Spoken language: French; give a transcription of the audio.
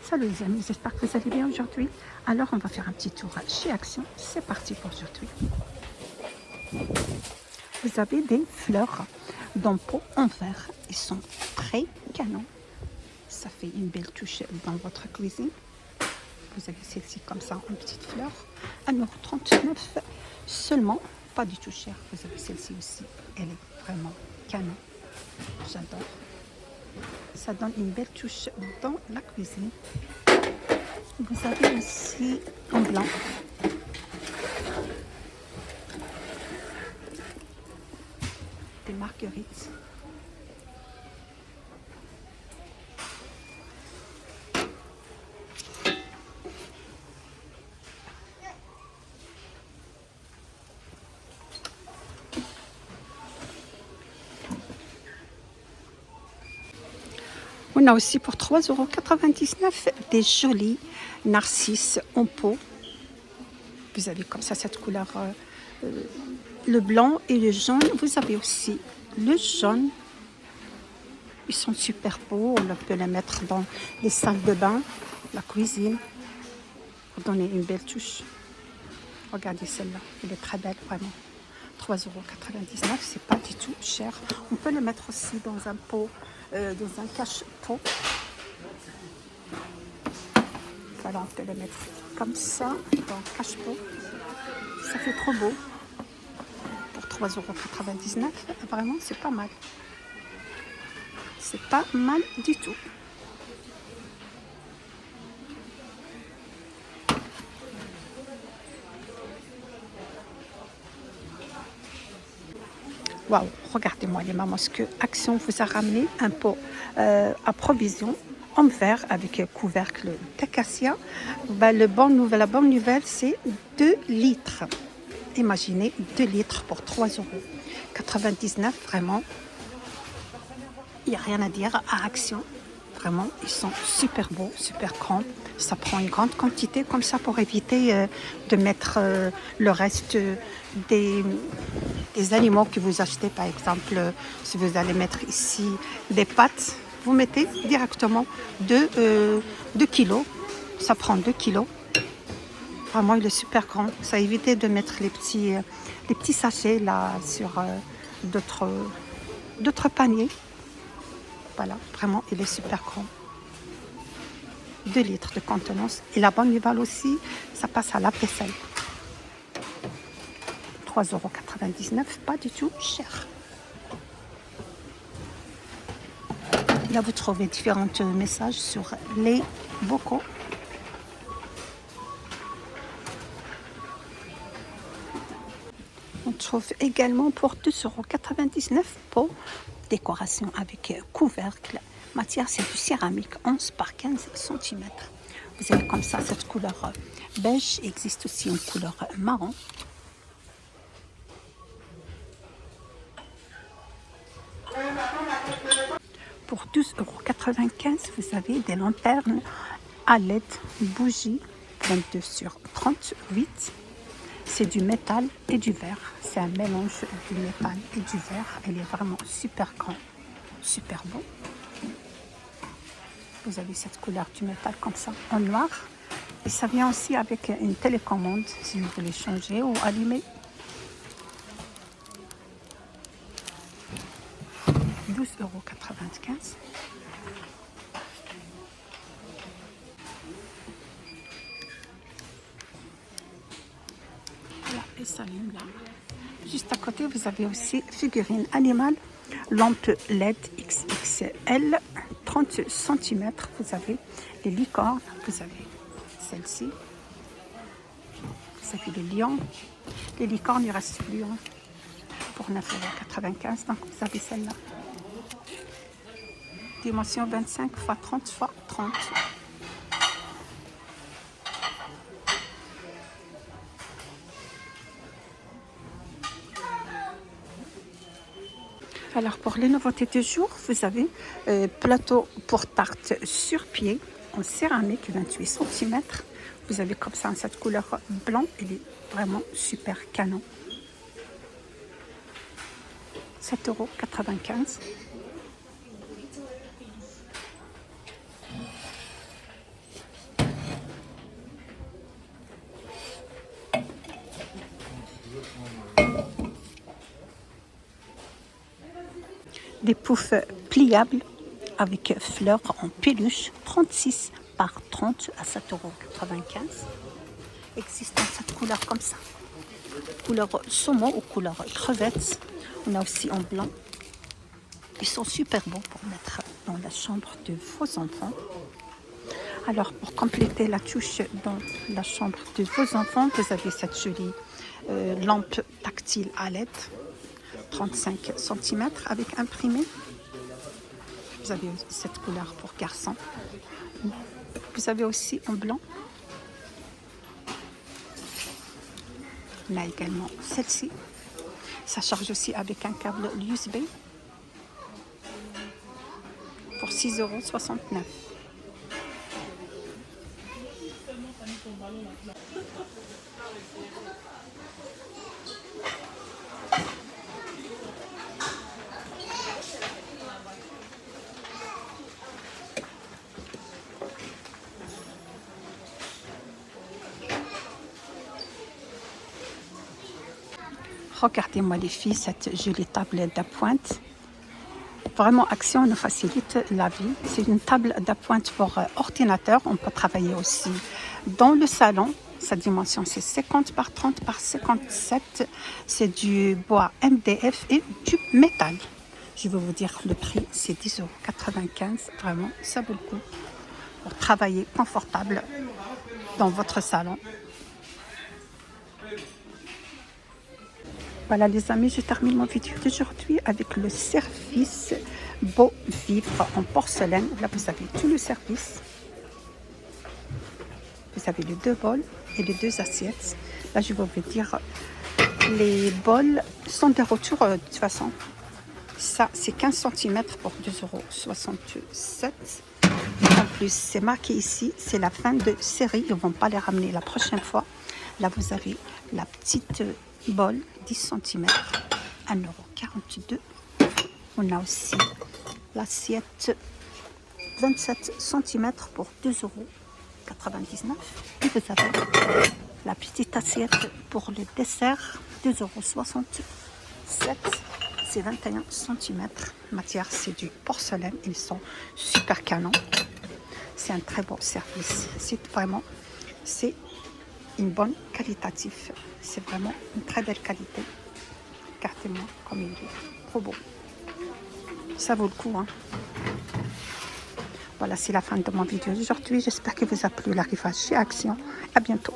Salut les amis, j'espère que vous allez bien aujourd'hui. Alors on va faire un petit tour chez Action. C'est parti pour aujourd'hui. Vous avez des fleurs dans pot en verre. Ils sont très canons. Ça fait une belle touche dans votre cuisine. Vous avez celle-ci comme ça, une petite fleur. 1,39 € seulement. Pas du tout cher. Vous avez celle-ci aussi. Elle est vraiment canon. J'adore. Ça donne une belle touche dans la cuisine. Vous avez aussi en blanc. Des marguerites. On a aussi pour 3,99 € des jolis narcisses en pot. Vous avez comme ça cette couleur, le blanc et le jaune. Vous avez aussi le jaune. Ils sont super beaux. On peut les mettre dans les salles de bain, la cuisine, pour donner une belle touche. Regardez celle-là, elle est très belle vraiment. 3,99 €, c'est pas du tout cher. On peut le mettre aussi dans un pot, dans un cache-pot. Voilà, on peut le mettre comme ça dans un cache-pot. Ça fait trop beau. Pour 3,99 €, vraiment, c'est pas mal. C'est pas mal du tout. Waouh, regardez-moi les mamans, ce que Action vous a ramené un pot à provision en verre avec couvercle d'acacia. La bonne nouvelle, c'est 2 litres. Imaginez 2 litres pour 3,99 €. Vraiment, il n'y a rien à dire à Action. Vraiment, ils sont super beaux, super grands. Ça prend une grande quantité comme ça pour éviter de mettre le reste des aliments que vous achetez. Par exemple, si vous allez mettre ici des pâtes, vous mettez directement 2 kilos. Ça prend 2 kilos. Vraiment, il est super grand. Ça évite de mettre les petits sachets là sur d'autres paniers. Voilà, vraiment, il est super grand. 2 litres de contenance. Et la bonne nouvelle aussi, ça passe à la vaisselle. 3,99 €, pas du tout cher. Là, vous trouvez différents messages sur les bocaux. On trouve également pour 2,99 € pour décoration avec couvercle. Matière, c'est du céramique 11 par 15 cm. Vous avez comme ça cette couleur beige. Il existe aussi une couleur marron. Pour 12,95 €, vous avez des lanternes à LED bougie 22 sur 38. C'est du métal et du verre. C'est un mélange du métal et du verre. Elle est vraiment super grand, super beau. Vous avez cette couleur du métal comme ça en noir. Et ça vient aussi avec une télécommande si vous voulez changer ou allumer. 12,95 €. Là, et ça allume là. Juste à côté, vous avez aussi figurine animale, lampe LED XXL, 30 cm. Vous avez les licornes, vous avez celle-ci. Vous avez les lions. Les licornes, il reste plus pour 9,95 €. Donc, vous avez celle-là. Dimension 25 x 30 x 30. Alors pour les nouveautés du jour, vous avez plateau pour tarte sur pied en céramique 28 cm. Vous avez comme ça cette couleur blanc, il est vraiment super canon. 7,95 €. des poufs pliables avec fleurs en peluche, 36 par 30 à 7,95 €. Existe dans cette couleur comme ça, couleur saumon ou couleur crevette. On a aussi en blanc. Ils sont super beaux pour mettre dans la chambre de vos enfants. Alors, pour compléter la touche dans la chambre de vos enfants, vous avez cette jolie lampe tactile à LED, 35 cm avec imprimé. Vous avez cette couleur pour garçon. Vous avez aussi en blanc. On a également celle-ci. Ça charge aussi avec un câble USB pour 6,69 €. Regardez-moi les filles, cette jolie table d'appointe. Vraiment, Action nous facilite la vie. C'est une table d'appointe pour ordinateur. On peut travailler aussi dans le salon. Sa dimension, c'est 50 par 30 par 57. C'est du bois MDF et du métal. Je vais vous dire le prix, c'est 10,95 €. Vraiment, ça vaut le coup pour travailler confortable dans votre salon. Voilà les amis, je termine mon vidéo d'aujourd'hui avec le service Beau Vivre en porcelaine. Là, vous avez tout le service. Vous avez les 2 bols et les 2 assiettes. Là, je vais vous dire, les bols sont de retour de toute façon. Ça, c'est 15 cm pour 2,67 €. En plus, c'est marqué ici, c'est la fin de série. Ils ne vont pas les ramener la prochaine fois. Là, vous avez la petite bol, 10 cm, 1,42 €. On a aussi l'assiette 27 cm pour 2,99 €. Et vous avez la petite assiette pour le dessert, 2,67 €. C'est 21 cm. Matière, c'est du porcelaine. Ils sont super canons. C'est un très bon service. C'est une bonne qualitatif. C'est vraiment une très belle qualité. Regardez-moi comme il est. Trop beau. Ça vaut le coup, hein. Voilà, c'est la fin de mon vidéo d'aujourd'hui. J'espère que vous a plu l'arrivage chez Action. À bientôt.